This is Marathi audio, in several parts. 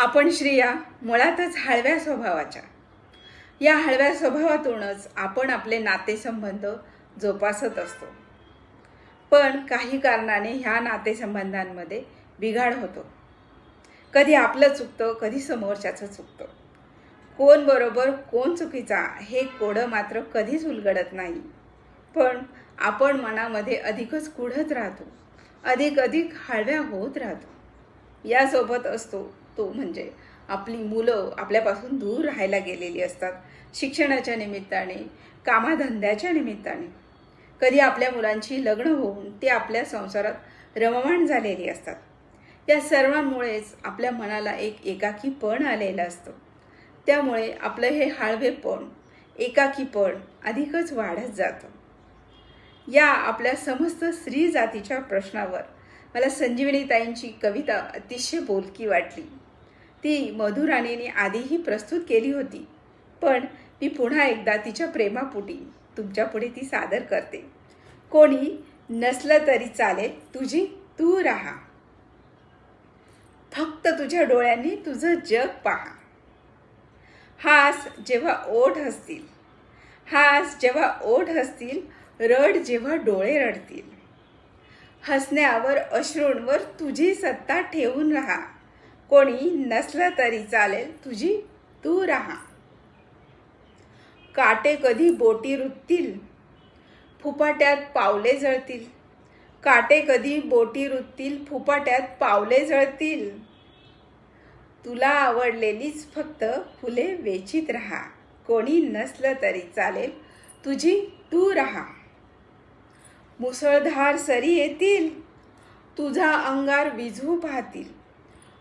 आपण स्त्रिया मुळातच हळव्या स्वभावाच्या. या हळव्या स्वभावातूनच आपण आपले नातेसंबंध जोपासत असतो. पण काही कारणाने ह्या नातेसंबंधांमध्ये बिघाड होतो. कधी आपलं चुकतं, कधी समोरच्याचं चुकतं. कोण बरोबर कोण चुकीचा हे कोडं मात्र कधीच उलगडत नाही. पण आपण मनामध्ये अधिकच कुढत राहतो, अधिक हळव्या होत राहतो. यासोबत असतो तो म्हणजे आपली मुलं आपल्यापासून दूर राहायला गेलेली असतात, शिक्षणाच्या निमित्ताने, कामाधंद्याच्या निमित्ताने. कधी आपल्या मुलांची लग्न होऊन ते आपल्या संसारात रममाण झालेली असतात. या सर्वांमुळेच आपल्या मनाला एक एकाकीपण आलेलं असतं. त्यामुळे आपलं हे हळवेपण, एकाकीपण अधिकच वाढत जातं. या आपल्या समस्त स्त्री जातीच्या प्रश्नावर मला संजीवनीताईंची कविता अतिशय बोलकी वाटली. ती मधुराणीने आधीही प्रस्तुत केली होती, पण मी पुन्हा एकदा तिच्या प्रेमापोटी तुमच्यापुढे ती सादर करते. कोणी नसलं तरी चालेल, तुझी तू राहा. फक्त तुझ्या डोळ्यांनी तुझं जग पहा. हास जेव्हा ओठ हसतील, हास जेव्हा ओठ हसतील, रड जेव्हा डोळे रडतील. हसण्यावर अश्रूंवर तुझी सत्ता ठेवून राहा. कोणी नसलं तरी चालेल, तुझी तू राहा. काटे कधी बोटी रुततील, फुफाट्यात पावले जळतील. काटे कधी बोटी रुततील, फुफाट्यात पावले जळतील. तुला आवडलेलीच फक्त फुले वेचीत राहा. कोणी नसलं तरी चालेल, तुझी तू राहा. मुसळधार सरी येतील, तुझा अंगार विझवू पाहतील.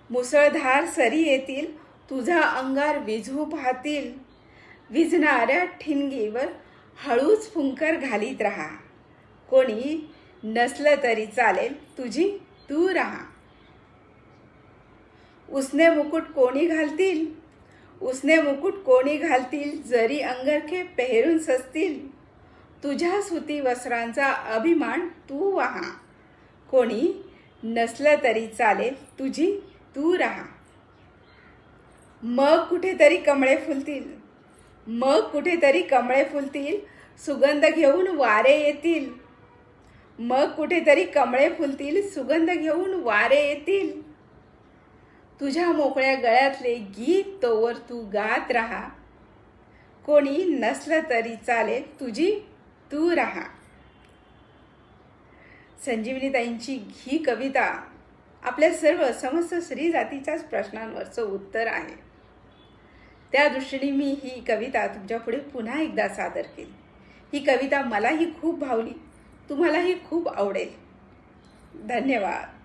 मुसळधार सरी येतील, तुझा अंगार विझवू पाहतील. विझणाऱ्या ठिणगीवर हळूच फुंकर घालीत राहा. कोणी नसलं तरी चालेल, तुझी तू राहा. उसने मुकुट कोणी घालतील, उसने मुकुट कोणी घालतील. जरी अंगरखे पेरून सजतील, तुझ्या सुती वस्त्रांचा अभिमान तू वहा. कोणी नसलं तरी चालेल, तुझी तू राहा. मग कुठेतरी कमळे फुलतील, मग कुठेतरी कमळे फुलतील. सुगंध घेऊन वारे येतील. मग कुठेतरी कमळे फुलतील, सुगंध घेऊन वारे येतील. तुझ्या मोकळ्या गळ्यातले गीत तोवर तू गात राहा. कोणी नसलं तरी चालेल, तुझी तू राहा. संजीवनीताईंची ही कविता आपल्या सर्व समस्त स्त्री जातीच्याच प्रश्नांवरचं उत्तर आहे. त्या दृष्टीने मी ही कविता तुमच्यापुढे पुन्हा एकदा सादर केली. ही कविता मलाही खूप भावली, तुम्हालाही खूप आवडेल. धन्यवाद.